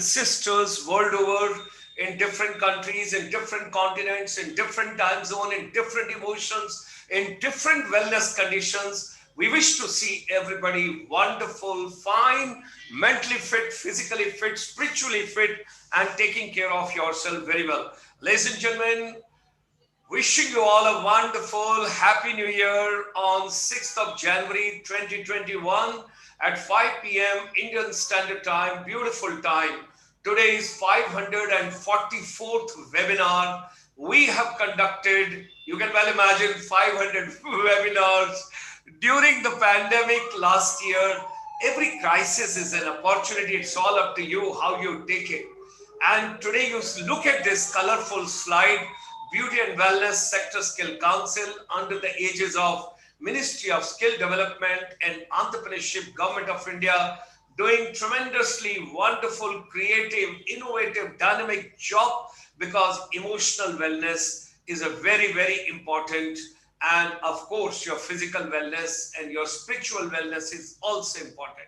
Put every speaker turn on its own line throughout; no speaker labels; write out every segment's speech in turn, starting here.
sisters world over, in different countries, in different continents, in different time zone, in different emotions, in different wellness conditions. We wish to see everybody wonderful, fine, mentally fit, physically fit, spiritually fit, and taking care of yourself very well. Ladies and gentlemen, wishing you all a wonderful Happy New Year on 6th of January 2021 at 5 p.m. Indian Standard Time, beautiful time. Today is 544th webinar. We have conducted, you can well imagine, 500 webinars during the pandemic last year. Every crisis is an opportunity. It's all up to you how you take it. And today you look at this colorful slide, Beauty and Wellness Sector Skill Council under the aegis of Ministry of Skill Development and Entrepreneurship, Government of India, doing tremendously wonderful, creative, innovative, dynamic job, because emotional wellness is a very, very important, and of course your physical wellness and your spiritual wellness is also important.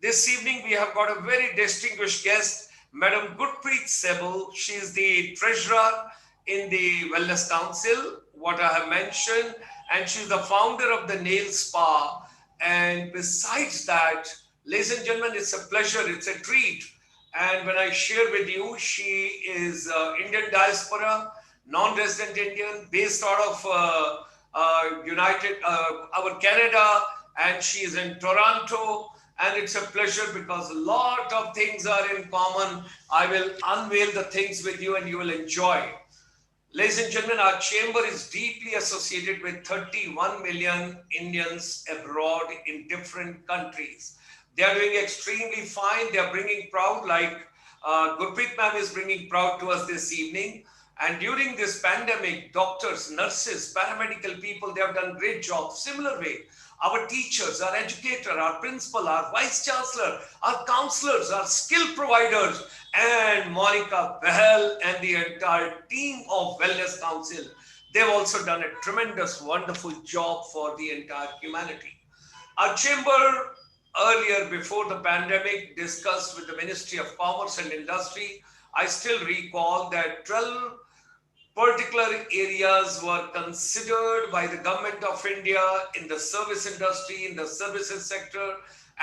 This evening we have got a very distinguished guest, Madam Gurpreet Sehbul. She is the treasurer in the Wellness Council, what I have mentioned, and she's the founder of the Nail Spa. And besides that, ladies and gentlemen, it's a pleasure, it's a treat. And when I share with you, she is Indian diaspora, non-resident Indian, based out of our Canada, and she is in Toronto. And it's a pleasure because a lot of things are in common. I will unveil the things with you and you will enjoy. Ladies and gentlemen, our chamber is deeply associated with 31 million Indians abroad in different countries. They are doing extremely fine. They are bringing proud, like Gurpreet ma'am is bringing proud to us this evening. And during this pandemic, doctors, nurses, paramedical people, they have done great job. Similar way, our teachers, our educator, our principal, our vice chancellor, our counselors, our skill providers, and Monica Behel and the entire team of Wellness Council, they've also done a tremendous, wonderful job for the entire humanity. Our chamber earlier, before the pandemic, discussed with the Ministry of Commerce and Industry. I still recall that 12 particular areas were considered by the Government of India in the service industry, in the services sector,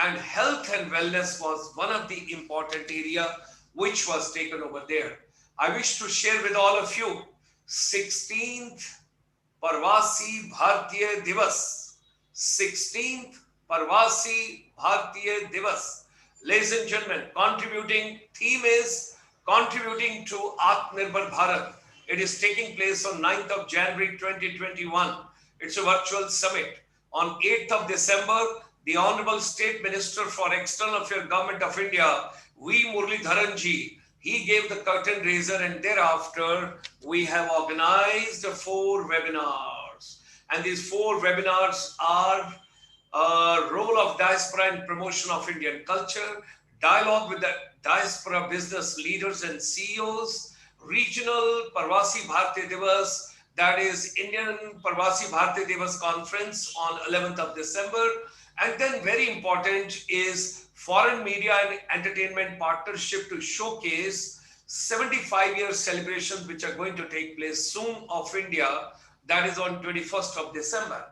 and health and wellness was one of the important area which was taken over there. I wish to share with all of you 16th Parvasi Bharatiya Divas. 16th Parvasi Bharatiya Divas. Ladies and gentlemen, contributing theme is contributing to Atmanirbhar Bharat. It is taking place on 9th of January 2021. It's a virtual summit. On 8th of December, the Honorable State Minister for External Affairs, Government of India, V. Muralidharanji, he gave the curtain raiser, and thereafter we have organized 4 webinars. And these 4 webinars are role of diaspora in promotion of Indian culture, dialogue with the diaspora business leaders and CEOs, regional Parvasi Bharatiya Divas, that is Indian Parvasi Bharatiya Divas Conference on 11th of December. And then very important is foreign media and entertainment partnership to showcase 75-year celebrations which are going to take place soon of India, that is on 21st of December.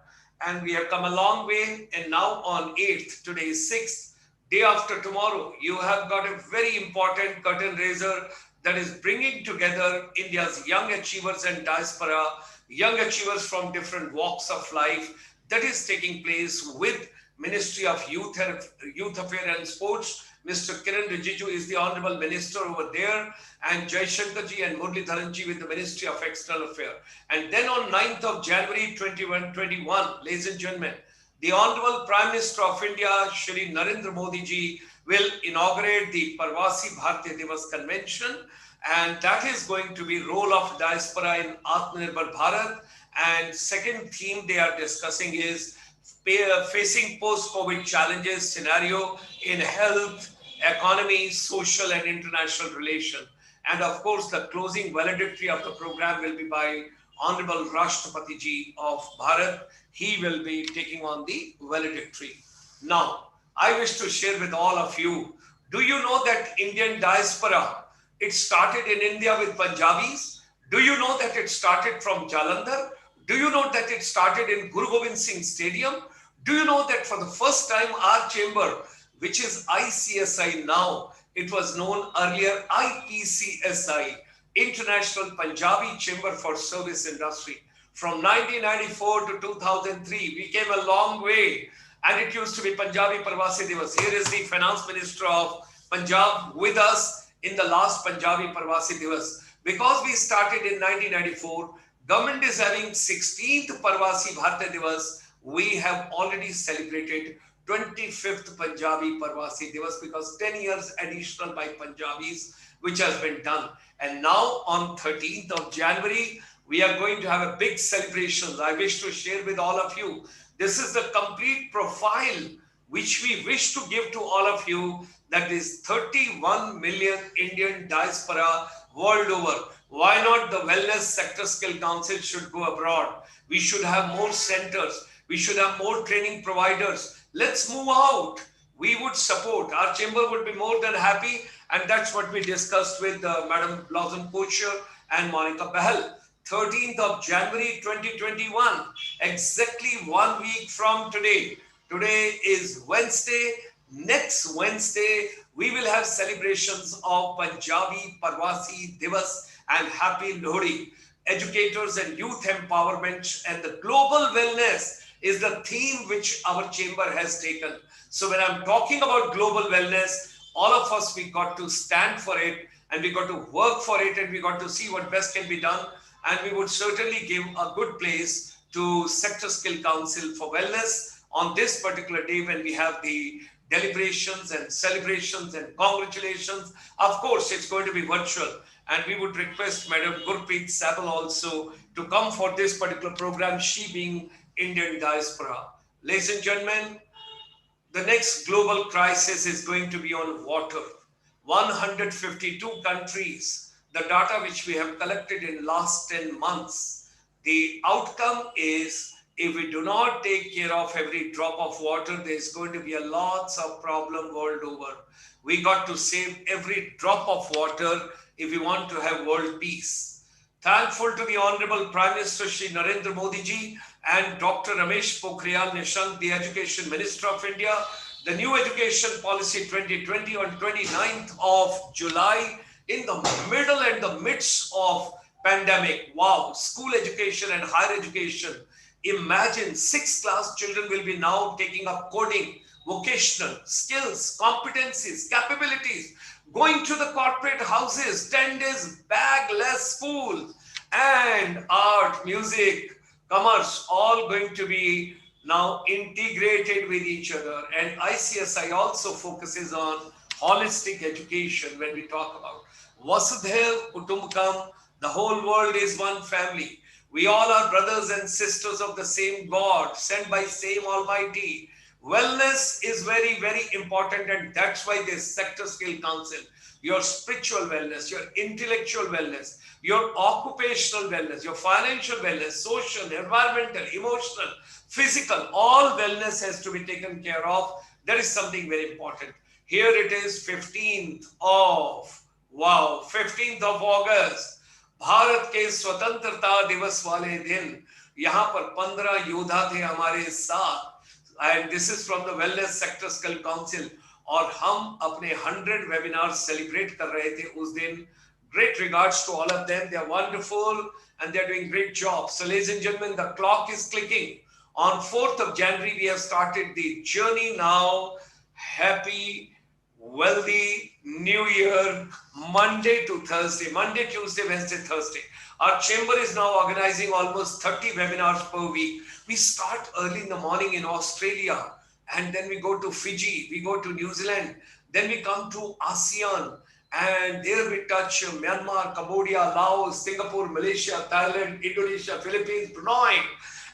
And we have come a long way, and now on 8th, today is 6th, day after tomorrow, you have got a very important curtain raiser that is bringing together India's young achievers and diaspora, young achievers from different walks of life. That is taking place with Ministry of Youth Affairs and Sports. Mr. Kiran Rijiju is the Honorable Minister over there, and Jaishankarji and Muralidharanji with the Ministry of External Affairs. And then on 9th of January 2021, ladies and gentlemen, the Honorable Prime Minister of India, Shri Narendra Modi ji, will inaugurate the Parvasi Bharatiya Divas Convention, and that is going to be role of diaspora in Atmanirbhar Bharat. And second theme they are discussing is facing post-COVID challenges scenario in health, economy, social and international relation. And of course, the closing valedictory of the program will be by Honorable Rashtrapati ji of Bharat. He will be taking on the valedictory. Now, I wish to share with all of you Do you know that Indian diaspora, it started in India with Punjabis? Do you know that it started from Jalandhar? Do you know that it started in Guru Gobind Singh Stadium? Do you know that for the first time our chamber, which is ICSI now, it was known earlier IPCSI, International Punjabi Chamber for Service Industry. From 1994 to 2003, we came a long way, and it used to be Punjabi Parvasi Divas. Here is the Finance Minister of Punjab with us in the last Punjabi Parvasi Divas. Because we started in 1994, government is having 16th Parvasi Bharatiya Divas. We have already celebrated 25th Punjabi Parvasi Divas because 10 years additional by Punjabis, which has been done. And now on 13th of January, we are going to have a big celebration. I wish to share with all of you. This is the complete profile which we wish to give to all of you. That is 31 million Indian diaspora world over. Why not the Wellness Sector Skill Council should go abroad? We should have more centers. We should have more training providers. Let's move out. We would support. Our chamber would be more than happy. And that's what we discussed with Madam Blossom Pocher and Monica Bahal. 13th of January 2021, exactly 1 week from today. Today is Wednesday. Next Wednesday, we will have celebrations of Punjabi Parvasi Divas and Happy Lohri. Educators and youth empowerment and the global wellness is the theme which our chamber has taken. So when I'm talking about global wellness, all of us, we got to stand for it and we got to work for it and we got to see what best can be done. And we would certainly give a good place to Sector Skill Council for Wellness on this particular day when we have the deliberations and celebrations and congratulations. Of course, it's going to be virtual. And we would request Madam Gurpreet Sabal also to come for this particular program, she being Indian diaspora. Ladies and gentlemen, the next global crisis is going to be on water. 152 countries, the data which we have collected in last 10 months, the outcome is if we do not take care of every drop of water, there's going to be a lots of problem world over. We got to save every drop of water if we want to have world peace. Thankful to the Honorable Prime Minister Shri Narendra Modi ji and Dr. Ramesh Pokhriyal Nishank, the Education Minister of India. The new Education Policy 2020 on 29th of July in the middle and the midst of pandemic. Wow, school education and higher education. Imagine 6th class children will be now taking up coding, vocational skills, competencies, capabilities, going to the corporate houses, 10 days bagless school, and art, music, commerce, all going to be now integrated with each other. And ICSI also focuses on holistic education when we talk about Vasudhaiv Kutumbakam, the whole world is one family. We all are brothers and sisters of the same God, sent by same Almighty. Wellness is very, very important, and that's why this Sector Skill Council, your spiritual wellness, your intellectual wellness, your occupational wellness, your financial wellness, social, environmental, emotional, physical, all wellness has to be taken care of. That is something very important. Here it is 15th of August. Bharat के स्वतंत्रता दिवस वाले दिन यहाँ पर 15 योद्धा थे हमारे साथ, and this is from the Wellness Sector Skill Council, और हम अपने 100 webinars celebrate कर रहे थे उस दिन. Great regards to all of them. They are wonderful and they are doing great job. So ladies and gentlemen, the clock is clicking. On 4th of January, we have started the journey now. Happy wealthy New Year, Monday to Thursday, Monday, Tuesday, Wednesday, Thursday. Our chamber is now organizing almost 30 webinars per week. We start early in the morning in Australia, and then we go to Fiji, we go to New Zealand, then we come to ASEAN, and there we touch Myanmar, Cambodia, Laos, Singapore, Malaysia, Thailand, Indonesia, Philippines, Brunei.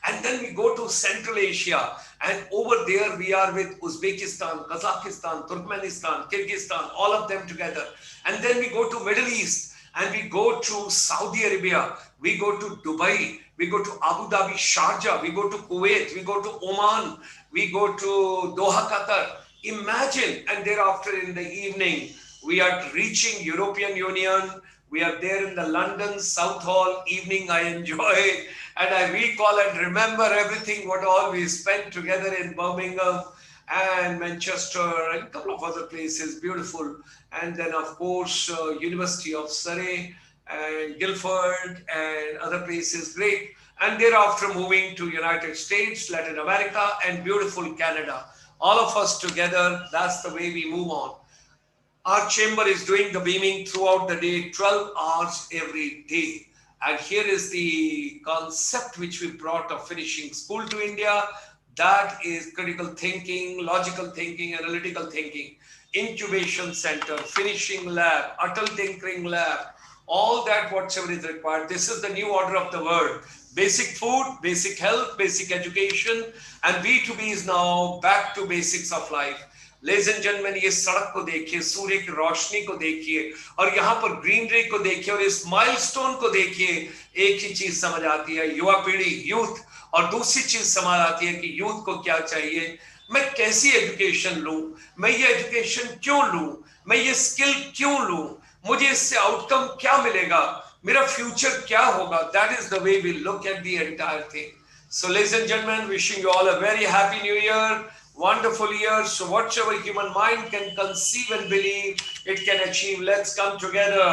And then we go to Central Asia, and over there we are with Uzbekistan, Kazakhstan, Turkmenistan, Kyrgyzstan, all of them together. And then we go to Middle East, and we go to Saudi Arabia, we go to Dubai, we go to Abu Dhabi, Sharjah, we go to Kuwait, we go to Oman, we go to Doha, Qatar. Imagine, and thereafter in the evening, we are reaching European Union. We are there in the London South Hall evening. I enjoy and I recall and remember everything what all we spent together in Birmingham and Manchester and a couple of other places, beautiful. And then of course University of Surrey and Guildford and other places, great. And thereafter moving to United States, Latin America, and beautiful Canada. All of us together, that's the way we move on. Our chamber is doing the beaming throughout the day, 12 hours every day. And here is the concept which we brought of finishing school to India. That is critical thinking, logical thinking, analytical thinking, incubation center, finishing lab, Atal tinkering lab, all that whatsoever is required. This is the new order of the world. Basic food, basic health, basic education, and B2B is now back to basics of life. Ladies and gentleman, ये सड़क को देखिए, सूर्य की रोशनी को देखिए और यहाँ पर ग्रीनरी को देखिए और इस माइलस्टोन को देखिए, एक ही चीज समझ आती है, युवा पीढ़ी, यूथ, और दूसरी चीज समझ आती है कि यूथ को क्या चाहिए, मैं कैसी एजुकेशन लूं, मैं ये एजुकेशन क्यों लूं, मैं ये स्किल क्यों लूं, मुझे इससे आउटकम क्या मिलेगा, मेरा फ्यूचर क्या होगा. That is the way we look at the entire thing. So ladies and gentlemen, wishing you all a very happy new year. Wonderful year. So whatever human mind can conceive and believe, it can achieve. Let's come together.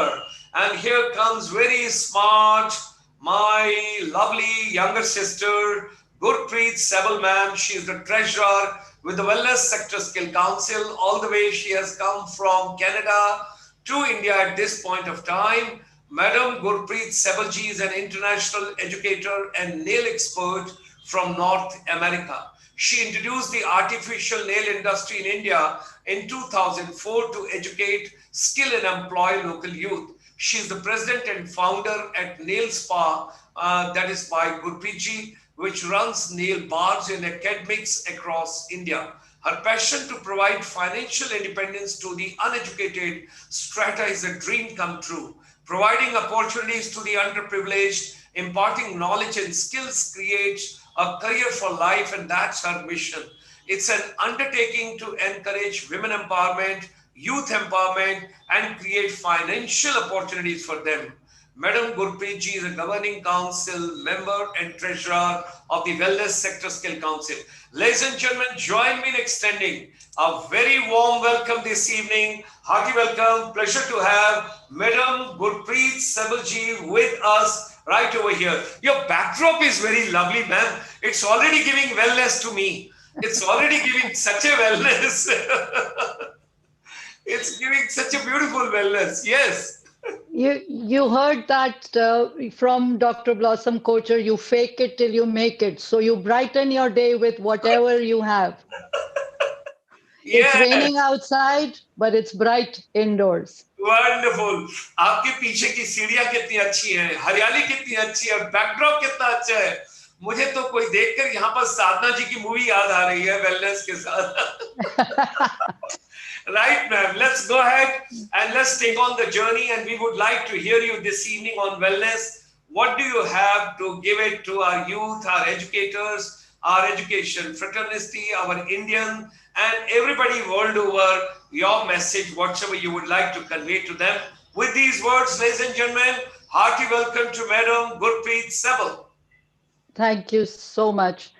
And here comes very smart, my lovely younger sister, Gurpreet Sehgal ma'am. She is the treasurer with the Wellness Sector Skill Council. All the way she has come from Canada to India at this point of time. Madam Gurpreet Sehgal ji is an international educator and nail expert from North America. She introduced the artificial nail industry in India in 2004 to educate, skill and employ local youth. She is the president and founder at Nail Spa, that is by Gurpreet ji, which runs nail bars in academics across India. Her passion to provide financial independence to the uneducated strata is a dream come true. Providing opportunities to the underprivileged, imparting knowledge and skills creates a career for life, and that's her mission. It's an undertaking to encourage women empowerment, youth empowerment, and create financial opportunities for them. Madam Gurpreet ji is a governing council member and treasurer of the Wellness Sector Skill Council. Ladies and gentlemen, join me in extending a very warm welcome this evening. Hearty welcome. Pleasure to have Madam Gurpreet Sehgal ji with us right over here. Your backdrop is very lovely, ma'am. It's already giving wellness to me. It's already giving such a wellness. It's giving such a beautiful wellness. Yes.
You heard that from Dr. Blossom Coacher, you fake it till you make it. So you brighten your day with whatever you have. It's raining outside, but it's bright indoors.
Wonderful. आपके पीछे की सीढ़ियां कितनी अच्छी हैं, हरियाली कितनी अच्छी है, बैकड्रॉप कितना अच्छा है. मुझे तो कोई देखकर यहाँ पर साधना जी की मूवी याद आ रही है वेलनेस के साथ. Right, ma'am. Let's go ahead and let's take on the journey. And we would like to hear you this evening on wellness. What do you have to give it to our youth, our educators, our education fraternity, our Indian, and everybody world over? Your message, whatever you would like to convey to them. With these words, ladies and gentlemen, hearty welcome to Madam Gurpreet Sehgal.
Thank you so much.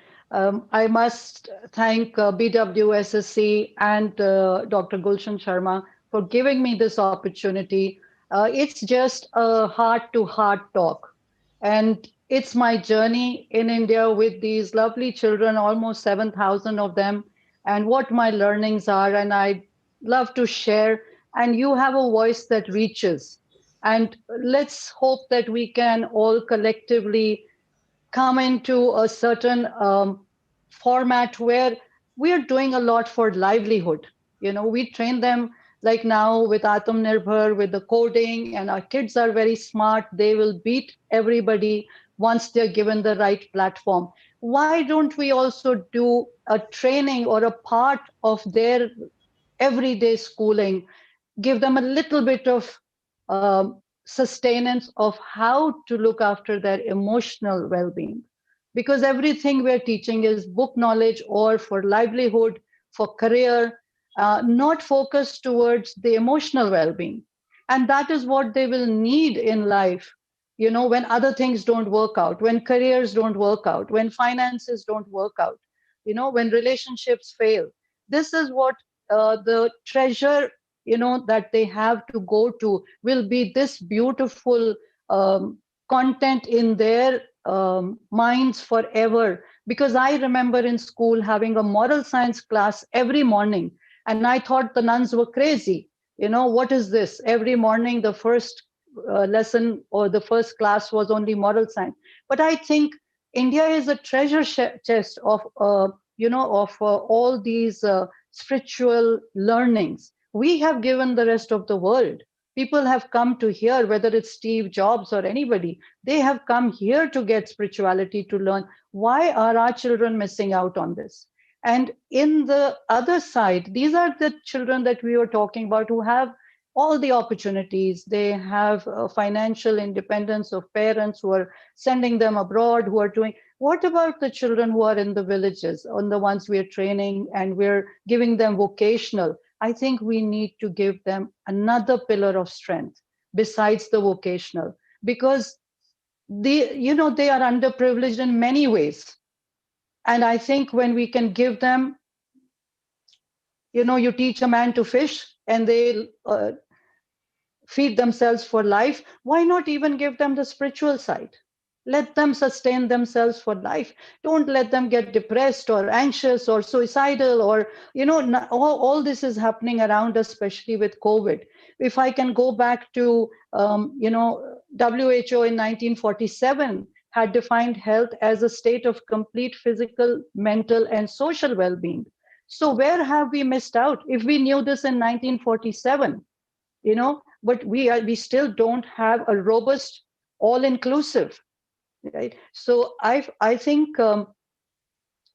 I must thank BWSSC and Dr. Gulshan Sharma for giving me this opportunity. It's just a heart-to-heart talk. And it's my journey in India with these lovely children, almost 7,000 of them, and what my learnings are. And I love to share. And you have a voice that reaches. And let's hope that we can all collectively come into a certain format where we are doing a lot for livelihood. You know, we train them like now with Atam Nirbhar, with the coding, and our kids are very smart. They will beat everybody once they're given the right platform. Why don't we also do a training or a part of their everyday schooling, give them a little bit of sustenance of how to look after their emotional well-being? Because everything we're teaching is book knowledge or for livelihood, for career. not focused towards the emotional well-being. And that is what they will need in life, when other things don't work out, when careers don't work out, when finances don't work out, when relationships fail. This is what the treasure, that they have to go to, will be this beautiful um, content in their minds forever. Because I remember in school having a moral science class every morning, and I thought the nuns were crazy. What is this? Every morning, the first lesson or the first class was only moral science. But I think India is a treasure chest of, all these spiritual learnings. We have given the rest of the world. People have come to here, whether it's Steve Jobs or anybody, they have come here to get spirituality, to learn. Why are our children missing out on this? And in the other side, these are the children that we were talking about who have all the opportunities. They have financial independence of parents who are sending them abroad, who are doing. What about the children who are in the villages, on the ones we are training and we're giving them vocational? I think we need to give them another pillar of strength besides the vocational, because they are underprivileged in many ways. And I think when we can give them, you teach a man to fish and they feed themselves for life, why not even give them the spiritual side? Let them sustain themselves for life. Don't let them get depressed or anxious or suicidal, or, all this is happening around us, especially with COVID. If I can go back to, WHO in 1947 had defined health as a state of complete physical, mental, and social well being. So, where have we missed out? If we knew this in 1947, but we still don't have a robust, all inclusive, right? So I think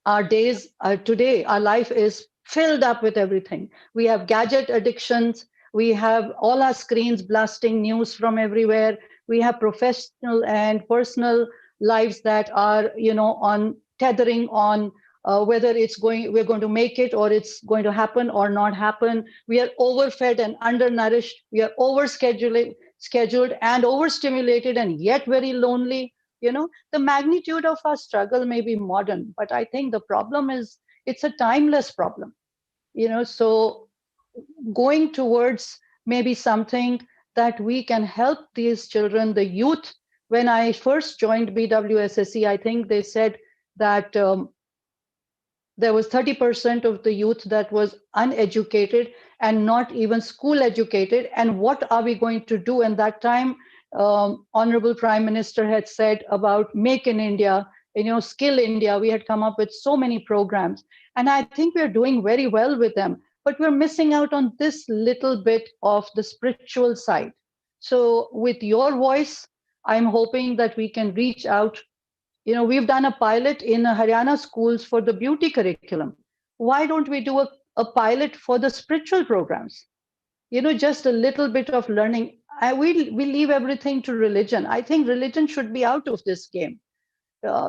our days today, our life is filled up with everything. We have gadget addictions, we have all our screens blasting news from everywhere, we have professional and personal lives that are, on tethering on whether we're going to make it, or it's going to happen or not happen. We are overfed and undernourished, we are scheduled and overstimulated, and yet very lonely. The magnitude of our struggle may be modern, but I think the problem is, it's a timeless problem. So going towards maybe something that we can help these children, the youth. When I first joined BWSSE, I think they said that there was 30% of the youth that was uneducated and not even school educated. And what are we going to do? And that time, Honorable Prime Minister had said about Make in India, Skill India. We had come up with so many programs. And I think we're doing very well with them. But we're missing out on this little bit of the spiritual side. So, with your voice, I'm hoping that we can reach out. We've done a pilot in Haryana schools for the beauty curriculum. Why don't we do a pilot for the spiritual programs? Just a little bit of learning. We leave everything to religion. I think religion should be out of this game.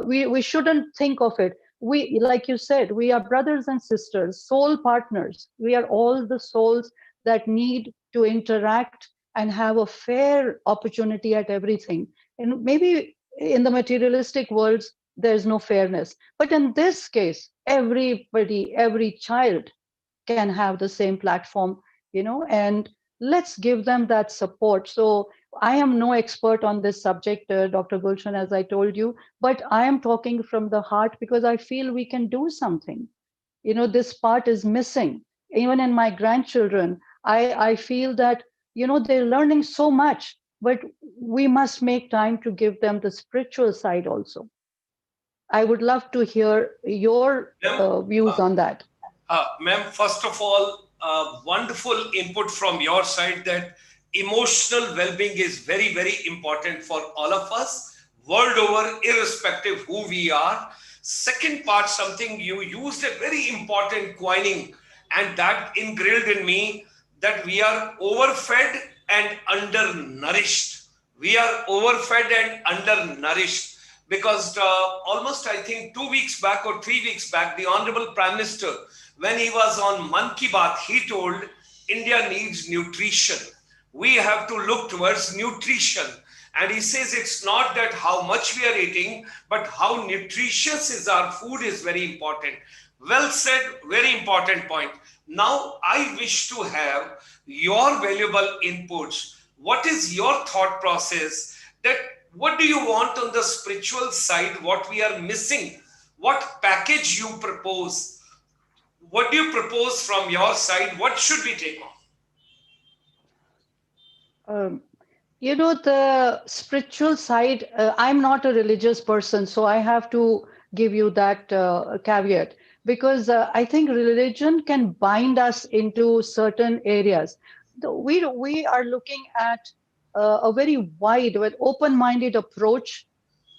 We shouldn't think of it. We, like you said, we are brothers and sisters, soul partners. We are all the souls that need to interact and have a fair opportunity at everything. And maybe in the materialistic worlds, there's no fairness. But in this case, everybody, every child can have the same platform, and let's give them that support. So I am no expert on this subject, Dr. Gulshan, as I told you, but I am talking from the heart because I feel we can do something. This part is missing. Even in my grandchildren, I feel that, they're learning so much, but we must make time to give them the spiritual side also. I would love to hear your
Ma'am,
views on that.
Ma'am, first of all, wonderful input from your side that emotional well-being is very, very important for all of us, world over, irrespective who we are. Second part, something you used a very important coining, and that ingrained in me that we are overfed and undernourished. We are overfed and undernourished. because almost I think 2 weeks back or 3 weeks back, the Honorable Prime Minister, when he was on Man Ki Baat, he told India needs nutrition. We have to look towards nutrition. And he says it's not that how much we are eating, but how nutritious is our food is very important. Well said, very important point. Now, I wish to have your valuable inputs. What is your thought process that what do you want on the spiritual side? What we are missing? What package you propose? What do you propose from your side? What should we take on?
Um, the spiritual side, I'm not a religious person, so I have to give you that caveat because I think religion can bind us into certain areas. We are looking at a very wide, but open-minded approach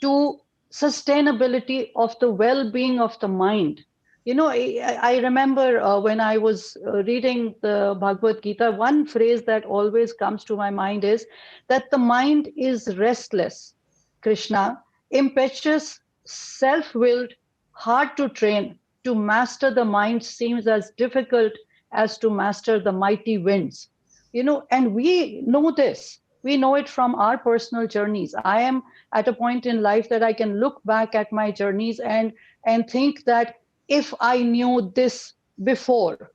to sustainability of the well-being of the mind. I remember when I was reading the Bhagavad Gita, one phrase that always comes to my mind is that the mind is restless, Krishna, impetuous, self-willed, hard to train. To master the mind seems as difficult as to master the mighty winds. And we know this. We know it from our personal journeys. I am at a point in life that I can look back at my journeys and think that if I knew this before,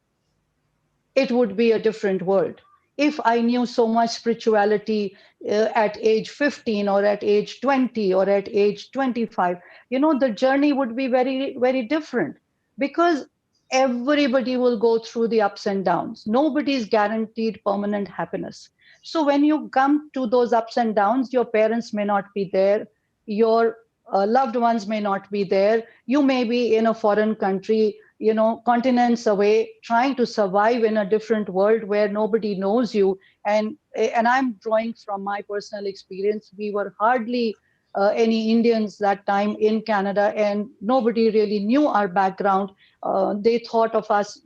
it would be a different world. If I knew so much spirituality at age 15 or at age 20 or at age 25, the journey would be very, very different because everybody will go through the ups and downs. Nobody is guaranteed permanent happiness. So when you come to those ups and downs, your parents may not be there, your loved ones may not be there, you may be in a foreign country, continents away, trying to survive in a different world where nobody knows you. And I'm drawing from my personal experience. We were hardly any Indians that time in Canada, and nobody really knew our background. They thought of us,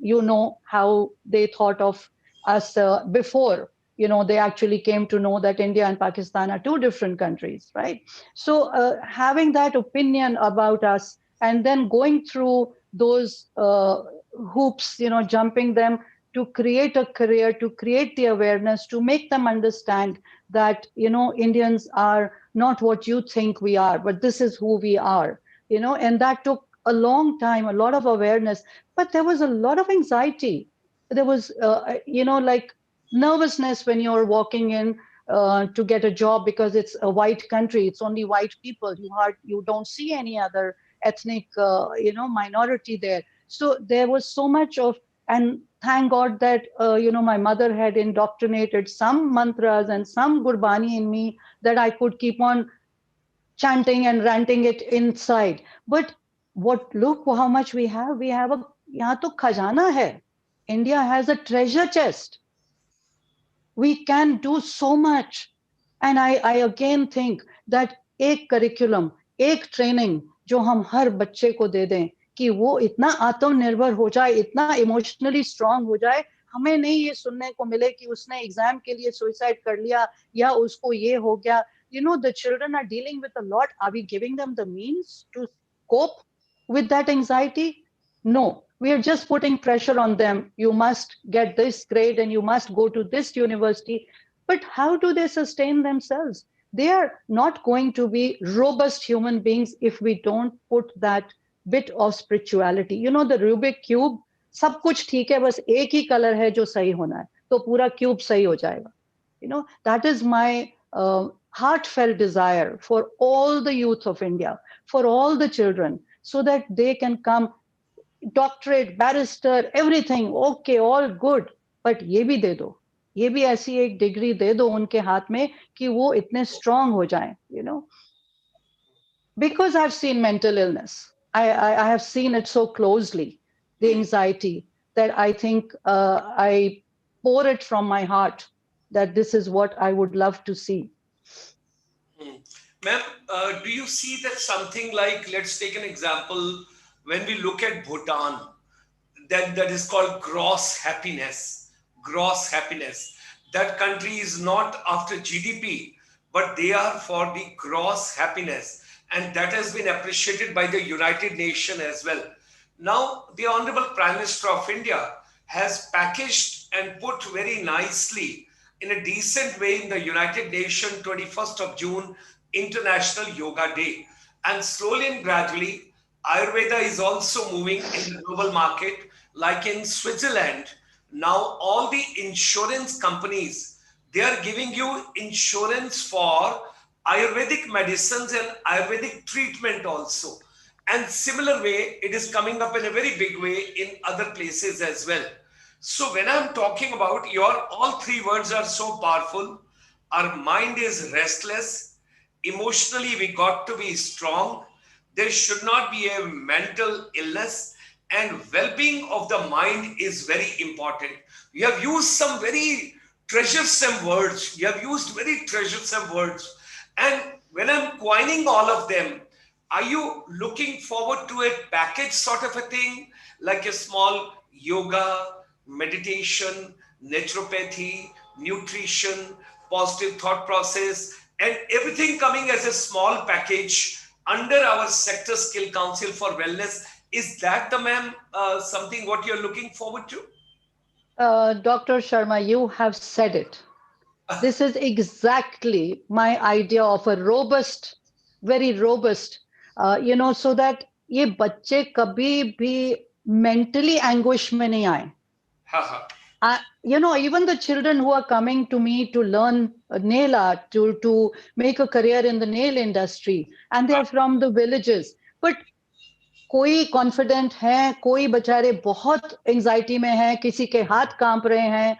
how they thought of us before. They actually came to know that India and Pakistan are two different countries, right? So having that opinion about us and then going through those hoops, jumping them to create a career, to create the awareness, to make them understand that, Indians are not what you think we are, but this is who we are, and that took a long time, a lot of awareness, but there was a lot of anxiety. There was, like nervousness when you're walking in to get a job because it's a white country, it's only white people. You don't see any other ethnic minority there. So there was so much of, and thank God that my mother had indoctrinated some mantras and some gurbani in me that I could keep on chanting and ranting it inside. But look how much we have a, yahan to khajana hai. India has a treasure chest. We can do so much. And I again think that एक curriculum, एक training जो हम हर बच्चे को दे दें कि वो इतना आत्मनिर्भर हो जाए, इतना इमोशनली स्ट्रांग हो जाए, हमें नहीं ये सुनने को मिले कि उसने एग्जाम के लिए सुसाइड कर लिया या उसको ये हो गया. The children are dealing with a lot. Are we giving them the means to cope with that anxiety? No, we are just putting pressure on them. You must get this grade and you must go to this university. But how do they sustain themselves? They are not going to be robust human beings if we don't put that bit of spirituality. The Rubik cube, सब कुछ ठीक है, बस एक ही colour है जो सही होना है, तो पूरा क्यूब सही हो जाएगा. That is my heartfelt desire for all the youth of India, for all the children, so that they can come doctorate, barrister, everything okay, all good, but ये भी दे दो, ये भी ऐसी एक डिग्री दे दो उनके हाथ में कि वो इतने स्ट्रांग हो जाएं, because I've seen mental illness. I have seen it so closely, the anxiety, that I think I pour it from my heart that this is what I would love to see.
Ma'am, do you see that something like, let's take an example, when we look at Bhutan, that is called gross happiness. Gross happiness. That country is not after GDP, but they are for the gross happiness. and that has been appreciated by the United Nations as well. Now, the Honorable Prime Minister of India has packaged and put very nicely in a decent way in the United Nations 21st of June International Yoga Day. And slowly and gradually, Ayurveda is also moving in the global market, like in Switzerland. Now, all the insurance companies, they are giving you insurance for Ayurvedic medicines and Ayurvedic treatment also. And similar way, it is coming up in a very big way in other places as well. So when I'm talking about all three words are so powerful. Our mind is restless. Emotionally, we got to be strong. There should not be a mental illness, and well-being of the mind is very important. You have used some very treasuresome words. You have used very treasuresome words. And when I'm coining all of them, are you looking forward to a package sort of a thing, like a small yoga, meditation, naturopathy, nutrition, positive thought process, and everything coming as a small package under our sector skill council for wellness? Is that the ma'am something what you're looking forward to?
Dr. Sharma, you have said it. This is exactly my idea of a robust, very robust, so that ये बच्चे कभी भी mentally anguish में नहीं आए.
Haha.
Even the children who are coming to me to learn nail art, to make a career in the nail industry, and they are from the villages. But कोई confident है, कोई बेचारे बहुत anxiety में है, किसी के हाथ कांप रहे हैं,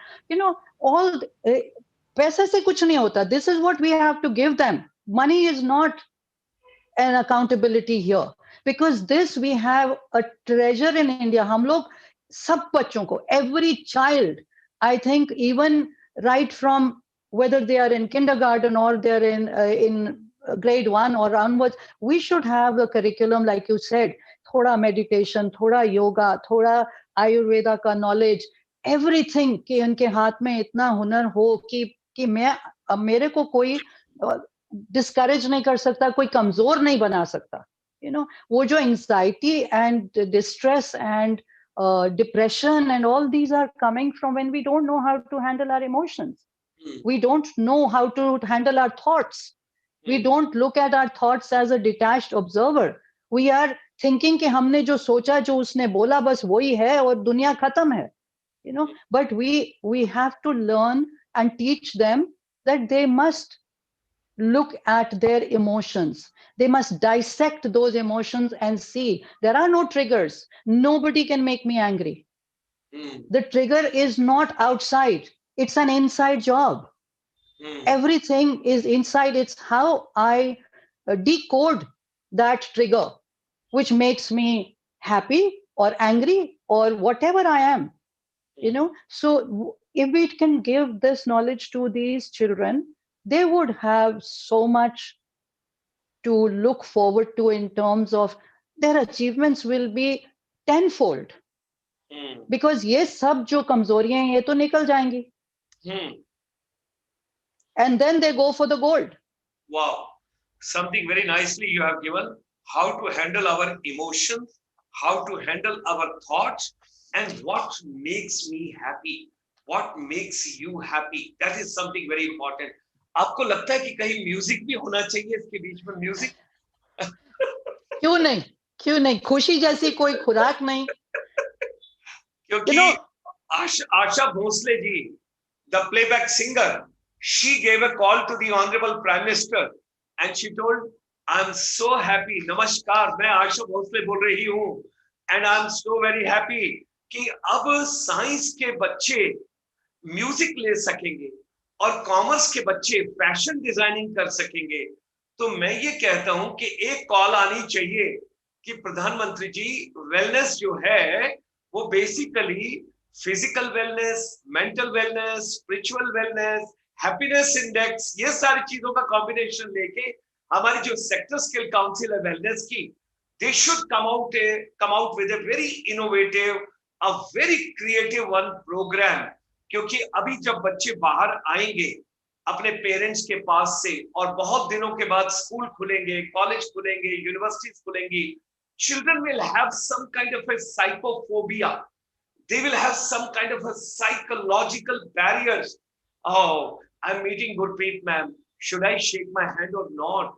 ऑल पैसे से कुछ नहीं होता. This is what we have to give them. Money is not an accountability here, because this we have a treasure in India. हम लोग सब बच्चों को, every child, I think, even right from whether they are in kindergarten or they're in grade 1 or onwards, we should have a curriculum like you said. थोड़ा meditation, थोड़ा yoga, थोड़ा ayurveda का knowledge, everything, कि उनके हाथ में इतना हुनर हो कि मेरे को कोई डिस्करेज नहीं कर सकता, कोई कमजोर नहीं बना सकता. वो जो anxiety and distress and depression and all these are coming from when we don't know how to handle our emotions. We don't know how to handle our thoughts. We don't look at our thoughts as a detached observer. We are thinking कि हमने जो सोचा, जो उसने बोला, बस वही है और दुनिया खत्म है. But we have to learn and teach them that they must look at their emotions. They must dissect those emotions and see there are no triggers. Nobody can make me angry. The trigger is not outside. It's an inside job. Everything is inside. It's how I decode that trigger, which makes me happy or angry or whatever I am. So if we can give this knowledge to these children, they would have so much to look forward to in terms of their achievements will be tenfold. Because ये सब जो कमजोरियां हैं ये तो निकल जाएंगी. And then they go for the gold.
Wow, something very nicely you have given. How to handle our emotions, how to handle our thoughts, and what makes me happy, what makes you happy. That is something very important. आपको लगता है कि कहीं music भी होना चाहिए इसके बीच में? म्यूजिक
क्यों नहीं, खुशी जैसी कोई खुराक नहीं.
क्योंकि Asha Bhosle ji, the playback singer, she gave a call to the honorable prime minister and she told, I'm so happy. नमस्कार, मैं आशा भोसले बोल रही हूँ, and I'm so very happy कि अब साइंस के बच्चे म्यूजिक ले सकेंगे और कॉमर्स के बच्चे फैशन डिजाइनिंग कर सकेंगे. तो मैं ये कहता हूं कि एक कॉल आनी चाहिए कि प्रधानमंत्री जी, वेलनेस जो है वो basically physical wellness, mental wellness, spiritual wellness, happiness index, ये सारी चीजों का कॉम्बिनेशन लेके हमारी जो सेक्टर स्किल काउंसिल है वेलनेस की, they should come out with a very innovative, a very creative one program. क्योंकि अभी जब बच्चे बाहर आएंगे, अपने पेरेंट्स के पास से, और बहुत दिनों के बाद स्कूल खुलेंगे, कॉलेज खुलेंगे, यूनिवर्सिटीज खुलेंगी, children will have some kind of a psychophobia. They will have some kind of a psychological barriers. Oh, I'm meeting Gurpreet ma'am. Should I shake my hand or not?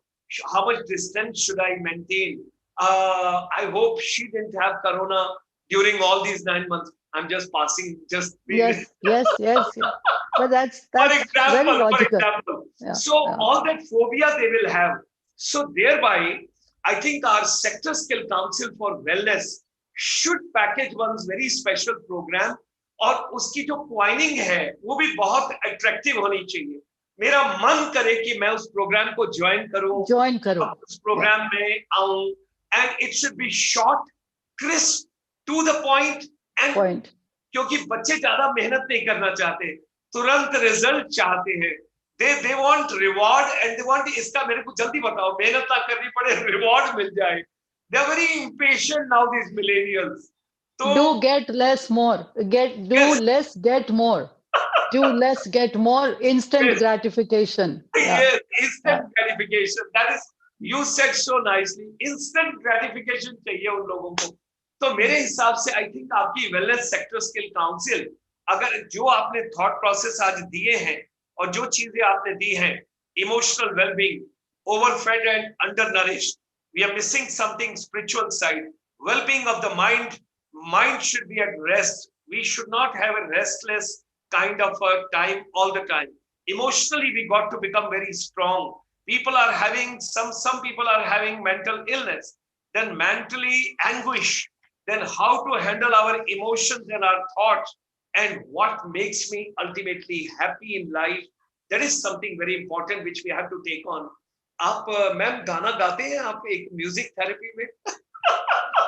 How much distance should I maintain? I hope she didn't have corona during all these 9 months. I'm just passing, just being.
Yes, yes, yes, yes. But
For
that's very
example, for
logical.
example.
Yeah,
So
yeah.
all that phobia they will have. So thereby, I think our sector skill council for wellness should package one's very special program, और उसकी जो coining है वो भी बहुत attractive होनी चाहिए. मेरा मन करे कि मैं उस प्रोग्राम को ज्वाइन करूं,
Join karo.
उस
Yeah.
प्रोग्राम में आऊं, and it should be short, crisp, to the point. And
Point.
क्योंकि बच्चे ज्यादा मेहनत नहीं करना चाहते, तुरंत रिजल्ट चाहते हैं. They want reward and they want, इसका मेरे को जल्दी बताओ, मेहनत ना करनी पड़े, रिवॉर्ड मिल जाए. They are very impatient now this millennials. तो
Do get less more. Do
yes,
less, get more. Do less, get more. Instant
yes,
gratification. Yeah,
yes,
yeah.
Instant gratification, that is, you said so nicely, instant gratification चाहिए उन लोगों को. तो मेरे हिसाब से I think आपकी wellness sector skill council, अगर जो आपने थॉट प्रोसेस आज दिए हैं और जो चीजें आपने दी हैं, emotional wellbeing, overfed and undernourished, we are missing something spiritual side, wellbeing of the mind. Mind should be at rest. We should not have a restless kind of a time all the time. Emotionally, we got to become very strong. People are having some people are having mental illness, then mentally anguish, then how to handle our emotions and our thoughts, and what makes me ultimately happy in life. That is something very important which we have to take on. आप ma'am गाना गाते हैं, आप एक music therapy में?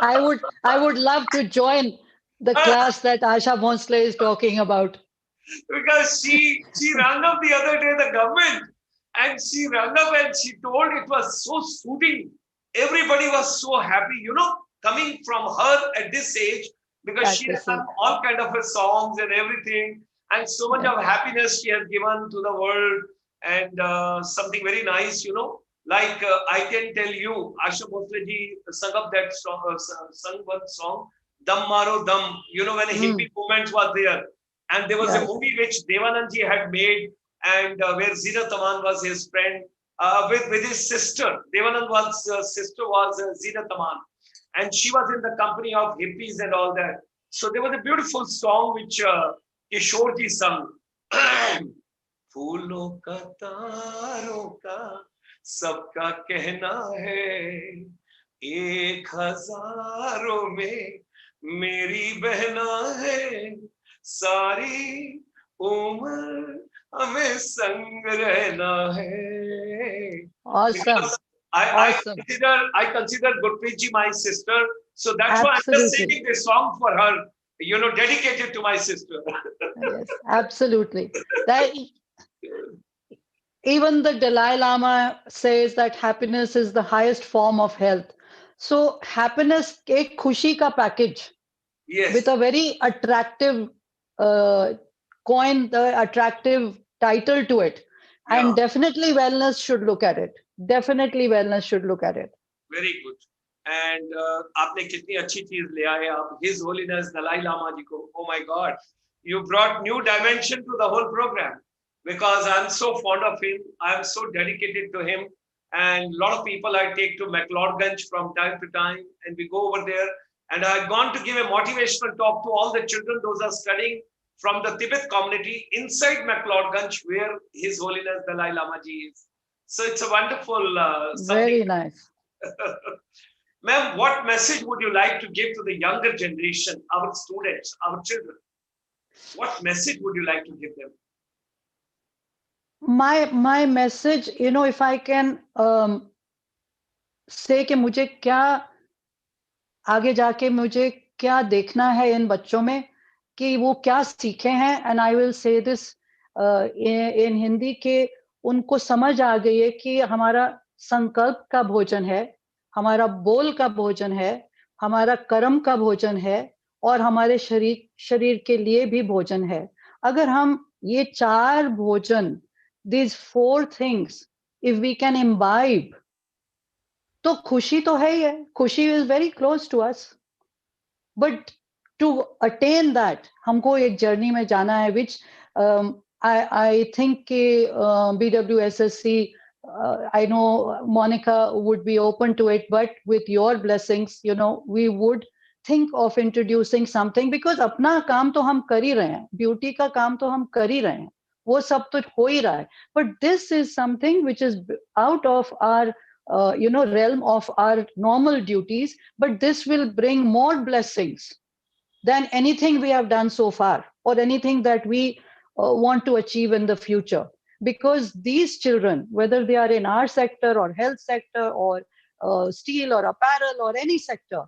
I would love to join the class that Asha Bhonsle is talking about.
Because she rang up the other day, the government, and she rang up and she told it was so soothing. Everybody was so happy, coming from her at this age, because she has done all kind of songs and everything, and so much of happiness she has given to the world, and something very nice, like I can tell you, Asha Bhosle ji sung up that song, sung one song, Dam Maro Dam, when a hippie movement was there. And there was a movie which Devanand ji had made, and where Zeenat Aman was his friend, with his sister. Devanand's sister was Zeenat Aman, and she was in the company of hippies and all that. So there was a beautiful song which Kishore ji sung. फूलों का तारों का सबका कहना है, एक हजारों में मेरी बहना है, सारी उम्र हमें संग रहना है.
Awesome.
Awesome. I consider Gurpreet ji my sister, so that's why I'm just singing this song for her, dedicated to my sister.
Yes, absolutely. Even the Dalai Lama says that happiness is the highest form of health. So happiness, एक खुशी का package,
yes,
with a very attractive coin, the attractive title to it. And definitely wellness should look at it. Definitely wellness should look at it.
Very good. And आपने कितनी अच्छी चीज ले आए आप, His Holiness Dalai Lama ji को. Oh my God, you brought new dimension to the whole program, because I'm so fond of him. I'm so dedicated to him. And a lot of people I take to McLeodganj from time to time, and we go over there. And I've gone to give a motivational talk to all the children, those are studying from the Tibet community inside McLeodganj, where His Holiness Dalai Lama ji is. So it's a wonderful
very nice.
Ma'am, what message would you like to give to the younger generation, our students, our children? What message would you like to give them?
My message, if I can say कि मुझे क्या आगे जाके मुझे क्या देखना है इन बच्चों में, कि वो क्या सीखे हैं, and I will say this in Hindi, के उनको समझ आ गई है कि हमारा संकल्प का भोजन है, हमारा बोल का भोजन है, हमारा कर्म का भोजन है, और हमारे शरीर के लिए भी भोजन है. अगर हम ये 4 भोजन these four things, if we can imbibe, तो खुशी तो है ही है, खुशी is very close to us. But to attain that, हमको एक journey में जाना है, which I think BWSSC, I know Monica would be open to it, but with your blessings, we would think of introducing something, because अपना काम तो हम कर ही रहे हैं, beauty का काम तो हम कर ही रहे हैं, वो सब तो हो ही रहा है. But this is something which is out of our realm of our normal duties, but this will bring more blessings than anything we have done so far, or anything that we want to achieve in the future. Because these children, whether they are in our sector or health sector or steel or apparel or any sector,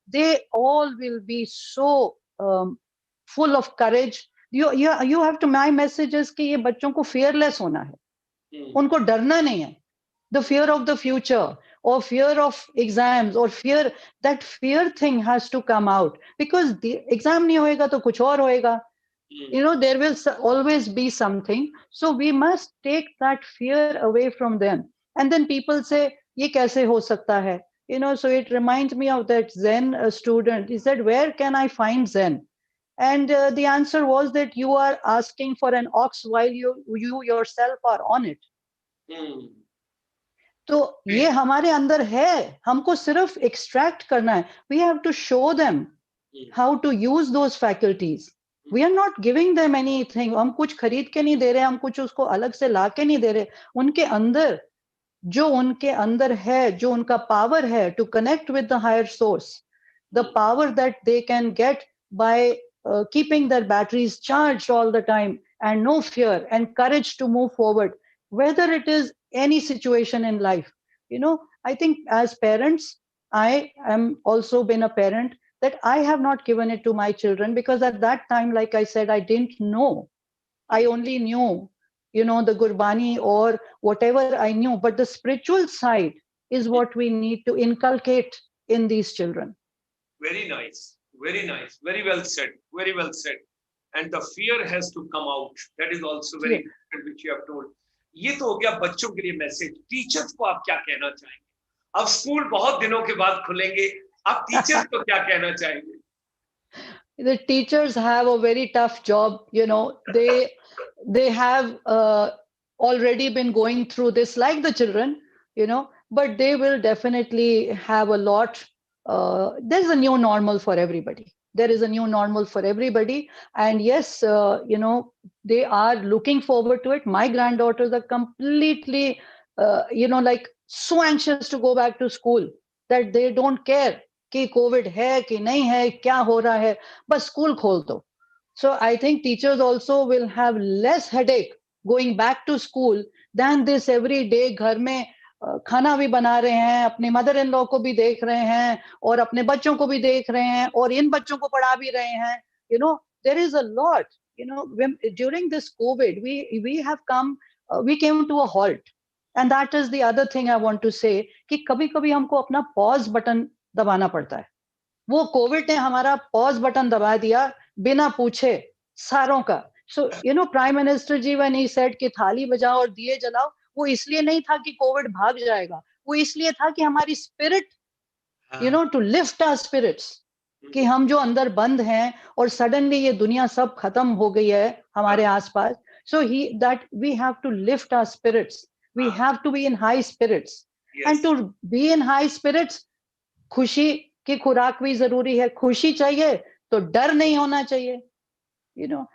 they all will be so full of courage. You have to, my message is कि ये बच्चों को fearless होना है, उनको डरना नहीं है. The fear of the future, or fear of exams, or fear, that fear thing has to come out, because the exam nahi hoega to kuch aur hoega. There will always be something, so we must take that fear away from them. And then people say, ye kaise ho sakta hai? So it reminds me of that Zen student. He said, where can I find Zen? And the answer was that you are asking for an ox while you yourself are on it. तो ये हमारे अंदर है, हमको सिर्फ extract करना है. We have to show them how to use those faculties. We are not giving them anything. हम कुछ खरीद के नहीं दे रहे, हम कुछ उसको अलग से ला के नहीं दे रहे. उनके अंदर है, जो उनका पावर है to connect with the higher source, the power that they can get by keeping their batteries charged all the time, and no fear and courage to move forward, whether it is any situation in life. I think as parents, I am also been a parent, that I have not given it to my children, because at that time, like I said, I didn't know. I only knew, the Gurbani or whatever I knew, but the spiritual side is what we need to inculcate in these children.
Very nice. Very nice. Very well said. Very well said. And the fear has to come out. That is also very important, which you have told. ये तो हो गया बच्चों के लिए message. Teachers को आप क्या कहना चाहेंगे? अब स्कूल बहुत दिनों के बाद खुलेंगे, आप टीचर्स को क्या कहना चाहेंगे?
The teachers have a very tough job. They have already been going through this like the children, but they will definitely have a lot. There's a new normal for everybody. There is a new normal for everybody. And yes, they are looking forward to it. My granddaughters are completely, like so anxious to go back to school that they don't care कि COVID है कि नहीं है, क्या हो रहा है, बस school खोल दो. So I think teachers also will have less headache going back to school than this every day. घर में खाना भी बना रहे हैं, अपने मदर इन लॉ को भी देख रहे हैं, और अपने बच्चों को भी देख रहे हैं, और इन बच्चों को पढ़ा भी रहे हैं. There is a lot. During this COVID, we came to a halt. And that is the other thing I want to say, कि कभी-कभी हमको अपना pause button दबाना पड़ता है. वो कोविड ने हमारा pause button दबा दिया बिना पूछे सारों का. So, Prime Minister ji, when he said कि थाली बजाओ और दिए जलाओ, वो इसलिए नहीं था कि कोविड भाग जाएगा, वो इसलिए था कि हमारी spirit, to lift our spirits, कि हम जो अंदर बंद हैं और सडनली ये दुनिया सब खत्म हो गई है हमारे आसपास. So that we have to lift our spirits. We have to be in high spirits. Yes. And to be in high spirits, खुशी की खुराक भी जरूरी है. खुशी चाहिए तो डर नहीं होना चाहिए.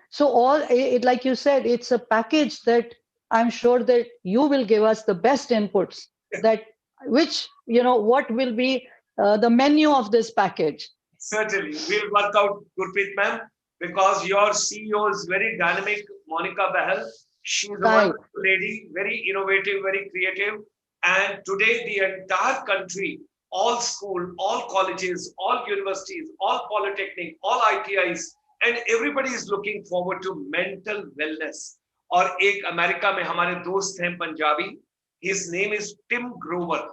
So all it, like you said, it's a package that I'm sure that you will give us the best inputs, that what will be the menu of this package.
Certainly, we'll work out, Gurpreet ma'am, because your CEO is very dynamic, Monica Bahal. She's a wonderful lady, very innovative, very creative. And today, the entire country, all school, all colleges, all universities, all polytechnic, all ITIs, and everybody is looking forward to mental wellness. और एक America में हमारे दोस्त हैं Punjabi. His name is Tim Grover.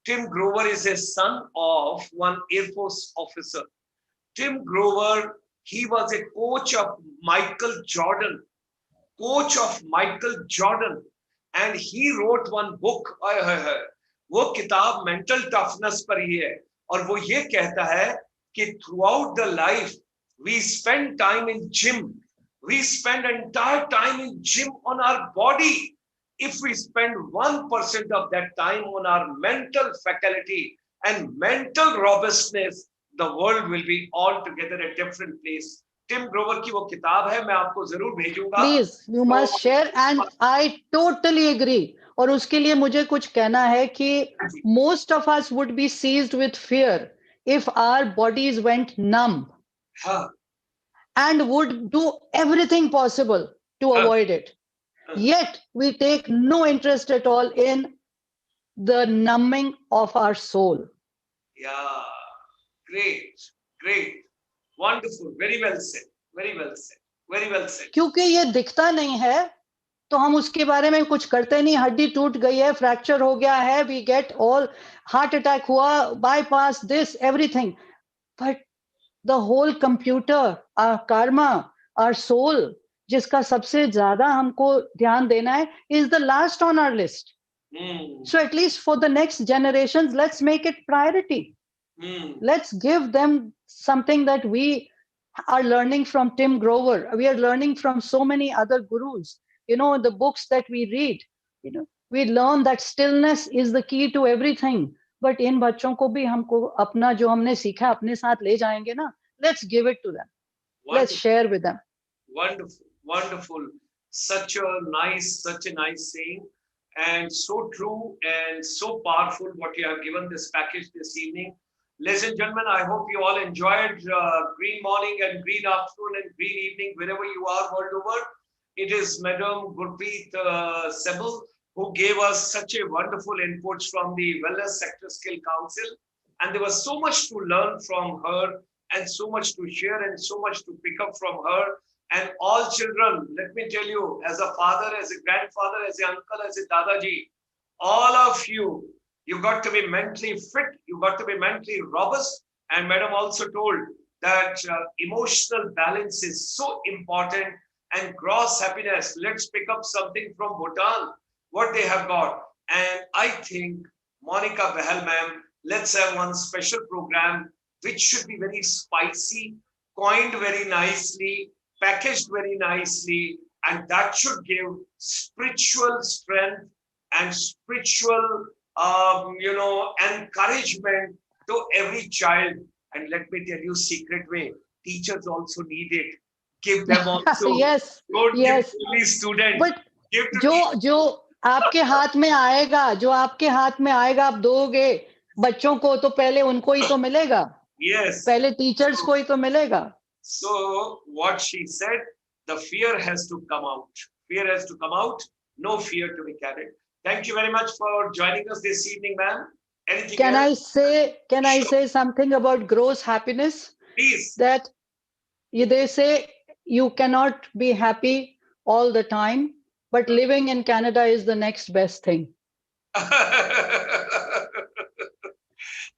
Tim Grover is a son of one Air Force officer. Tim Grover, he was a coach of Michael Jordan. coach of Michael Jordan, and he wrote one book. वो किताब mental toughness पर ही है, और वो ये कहता है कि throughout the life we spend time in gym, we spend entire time in gym on our body. If we spend 1% of that time on our mental faculty and mental robustness, the world will be altogether a different place. Tim Grover की वो किताब है, मैं आपको जरूर भेजूंगा.
Please you
too
must share and I totally agree. और उसके लिए मुझे कुछ कहना है कि most of us would be seized with fear if our bodies went numb
हाँ,
and would do everything possible to
हाँ,
avoid it.
हाँ.
Yet we take no interest at all in the numbing of our soul.
Yeah, great, great, wonderful, very well said, very well said, very well said.
क्योंकि ये दिखता नहीं है तो हम उसके बारे में कुछ करते नहीं. हड्डी टूट गई है, फ्रैक्चर हो गया है, we get all, heart attack हुआ, bypass, this everything. But the whole computer, our karma, our soul, जिसका सबसे ज्यादा हमको ध्यान देना है, is the last on our list. So at least for the next generations, let's make it priority. Let's give them something that we are learning from Tim Grover. We are learning from so many other gurus. You know, the books that we read, you know, we learn that stillness is the key to everything. But इन बच्चों को भी हमको अपना जो हमने सीखा अपने साथ ले जाएंगे ना. Let's give it to them. Let's share with them.
Wonderful, wonderful. Such a nice saying, and so true and so powerful. What you have given this package this evening, ladies and gentlemen. I hope you all enjoyed green morning and green afternoon and green evening wherever you are world over. It is Madam Gurpreet Sebel who gave us such a wonderful inputs from the Wellness Sector Skill Council, and there was so much to learn from her and so much to share and so much to pick up from her. And all children, let me tell you, as a father, as a grandfather, as an uncle, as a dadaji, all of you, you got to be mentally fit, you got to be mentally robust. And Madam also told that emotional balance is so important, and gross happiness. Let's pick up something from Bhutan, what they have got. And I think, Monica Behel ma'am, let's have one special program which should be very spicy, coined very nicely, packaged very nicely, and that should give spiritual strength and spiritual, encouragement to every child. And let me tell you, secret way, teachers also need it. Give them also.
Yes,
Don't
yes.
give only students.
But
give to
जो आपके हाथ में आएगा, जो आपके हाथ में आएगा, आप दोगे बच्चों को, तो पहले उनको ही तो मिलेगा.
Yes.
पहले टीचर्स को ही तो मिलेगा.
So what she said, the fear has to come out. Fear has to come out. No fear to be carried. Thank you very much for joining us this evening, ma'am. Anything else?
Can I say something about gross happiness?
Please.
That they say you cannot be happy all the time, but living in Canada is the next best thing.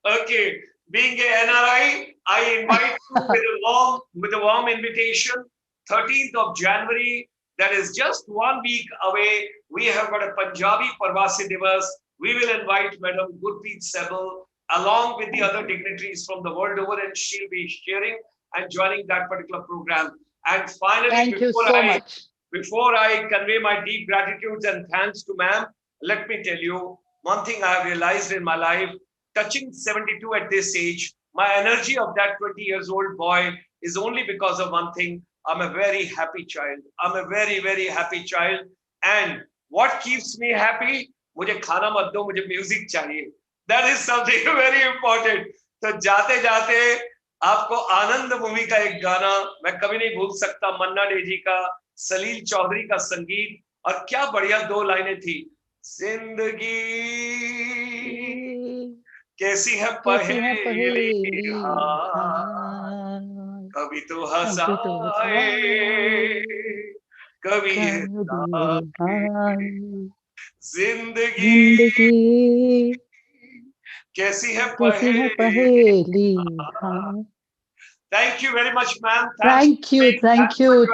Okay. Being an NRI, I invite you with a warm invitation. 13th of January, that is just 1 week away. We have got a Punjabi Parvasi Divas. We will invite Madam Gurpreet Sebel along with the other dignitaries from the world over, and she'll be sharing and joining that particular program. And finally,
thank you so much.
Before I convey my deep gratitude and thanks to ma'am, let me tell you one thing I have realized in my life. Touching 72 at this age, my energy of that 20 years old boy is only because of one thing. I'm a very happy child. I'm a very, very happy child. And what keeps me happy? मुझे खाना मत दो, मुझे music चाहिए. That is something very important. तो जाते जाते आपको आनंद मूवी का एक गाना मैं कभी नहीं भूल सकता, मन्ना डे जी का, सलील चौधरी का संगीत, और क्या बढ़िया 2 लाइनें थी. जिंदगी कैसी है पहेली, कभी तो हंसाए, कभी जिंदगी कैसी है पहेली. Thank you very much, ma'am.
Thank you.